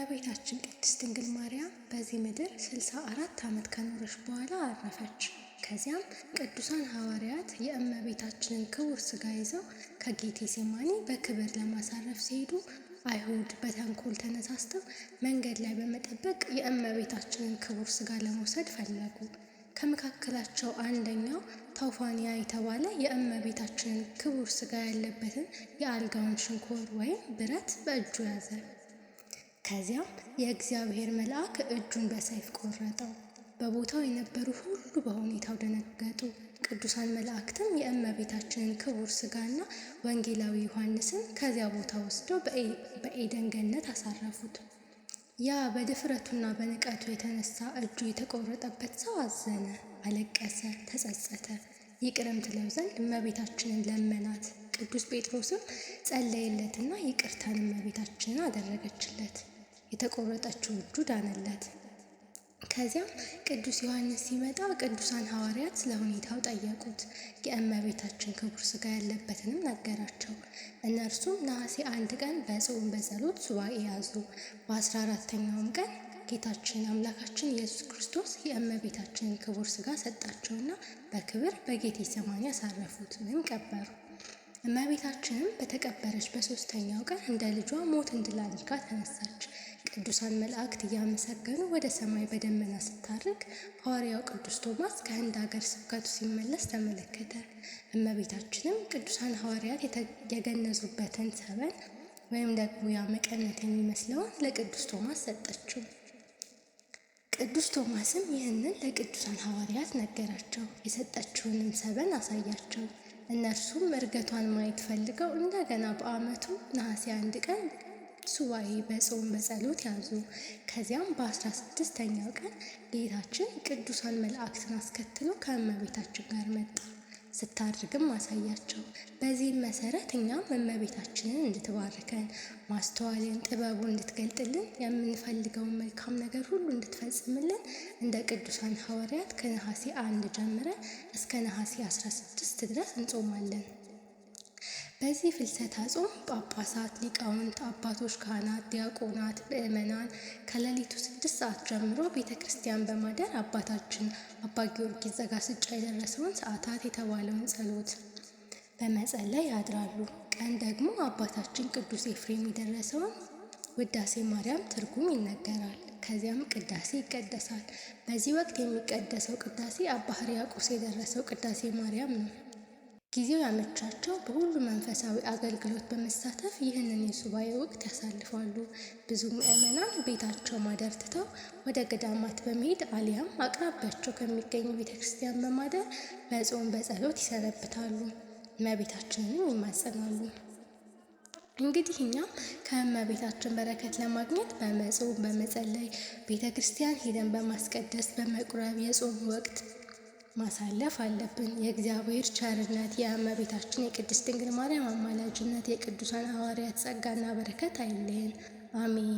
እመቤታችን ቅድስት ድንግል ማርያም በዚህ ምድር 64 ዓመት ከኖረች በኋላ አረፈች። ከዚያም ቅዱሳን ሐዋርያት የእመቤታችንን ክቡር ሥጋ ይዘው ከጌቴሴማኒ በክብር ለማሳረፍ ሲሄዱ አይሁድ በተንኮል ተነሳስተው መንገድ ላይ በመጠበቅ የእመቤታችንን ክቡር ሥጋ ለመውሰድ ፈለጉ። ከመካከላቸው አንደኛው ታውፋንያ የተባለ የእመቤታችንን ክቡር ሥጋ ያለበትን የአልጋውን ሽንኮር ወይም ብረት በእጁ ያዘ። ከዚያም የእግዚአብሔር መልአክ እጁን በሰይፍ ቆረጠው። በቦታው የነበሩ ሁሉ በሁኔታው ደነገጡ። ቅዱሳን መላእክትም የእመቤታችንን ክቡር ሥጋና ወንጌላዊ ዮሐንስን ከዚያ ቦታ ወስደው በኤደን ገነት አሳረፉት። ያ በድፍረቱና በንቀቱ የተነሳ እጁ የተቆረጠበት ሰው አዘነ፣ አለቀሰ፣ ተጸጸተ። ይቅርም ትለው ዘንድ እመቤታችንን ለመናት። ቅዱስ ጴጥሮስም ጸለየለትና ይቅርታን እመቤታችንን አደረገችለት። የተቆረጠችው እጁ ዳነለት። ከዚያም ቅዱስ ዮሐንስ ሲመጣ ቅዱሳን ሐዋርያት ስለ ሁኔታው ጠየቁት። የእመቤታችን ክቡር ሥጋ ያለበትንም ነገራቸው። እነርሱም ነሐሴ 1 ቀን በጾም በጸሎት ሱባዔ ያዙ። በ14ተኛውም ቀን ጌታችን አምላካችን ኢየሱስ ክርስቶስ የእመቤታችንን ክቡር ሥጋ ሰጣቸውና በክብር በጌቴሴማኒ ያሳረፉት ወይም ቀበሩ። እመቤታችንም በተቀበረች በ3ኛው ቀን እንደ ልጇ ሞትን ድል አድርጋ ተነሳች። ቅዱሳን መላእክት እያመሰገኑ ወደ ሰማይ በደመና ስታርግ ሐዋርያው ቅዱስ ቶማስ ከህንድ ሀገር ስብከቱ ሲመለስ ተመለከተ። እመቤታችንም ቅዱሳን ሐዋርያት የገነዙበትን ሰበን ወይም ደግሞ ያ መቀነት የሚመስለውን ለቅዱስ ቶማስ ሰጠችው። ቅዱስ ቶማስም ይህንን ለቅዱሳን ሐዋርያት ነገራቸው። የሰጠችውንም ሰበን አሳያቸው። እነርሱም እርገቷን ማየት ፈልገው እንደገና በዓመቱ ነሐሴ 1 ቀን ሱባዔ በጾም በጸሎት ያዙ። ከዚያም በ16ኛው ቀን ጌታችን ቅዱሳን መላእክትን አስከትሎ ከእመቤታችን ጋር መጣ። ስታድርግም አሳያቸው። በዚህም መሰረት እኛም እመቤታችንን እንድትባርከን፣ ማስተዋልን፣ ጥበቡን እንድትገልጥልን፣ የምንፈልገውን መልካም ነገር ሁሉ እንድትፈጽምልን እንደ ቅዱሳን ሐዋርያት ከነሐሴ 1 ጀምረን እስከ ነሐሴ 16 ድረስ እንጾማለን። በዚህ ፍልሰታ ጾም ጳጳሳት፣ ሊቃውንት፣ አባቶች፣ ካህናት፣ ዲያቆናት፣ ምእመናን ከሌሊቱ 6 ሰዓት ጀምሮ ቤተ ክርስቲያን በማደር አባታችን አባ ጊዮርጊስ ዘጋስጫ የደረሰውን ሰዓታት የተባለውን ጸሎት በመጸለይ ያድራሉ። ቀን ደግሞ አባታችን ቅዱስ ኤፍሬም የደረሰውን ውዳሴ ማርያም ትርጉም ይነገራል። ከዚያም ቅዳሴ ይቀደሳል። በዚህ ወቅት የሚቀደሰው ቅዳሴ አባ ሕርያቆስ የደረሰው ቅዳሴ ማርያም ነው። ጊዜው ያመቻቸው በሁሉ መንፈሳዊ አገልግሎት በመሳተፍ ይህንን የሱባዔ ወቅት ያሳልፋሉ። ብዙ ምእመናን ቤታቸው ማደር ትተው ወደ ገዳማት በመሄድ አሊያም አቅራቢያቸው ከሚገኙ ቤተክርስቲያን በማደር በጾም በጸሎት ይሰነብታሉ፣ እመቤታችንንም ይማጸናሉ። እንግዲህ እኛም ከእመቤታችን በረከት ለማግኘት በመጾም በመጸለይ ቤተክርስቲያን ሄደን በማስቀደስ በመቁረብ የጾም ወቅት ማሳለፍ አለብን። የእግዚአብሔር ቸርነት፣ የእመቤታችን የቅድስት ድንግል ማርያም አማላጅነት፣ የቅዱሳን ሐዋርያት ጸጋና በረከት አይለየን። አሜን።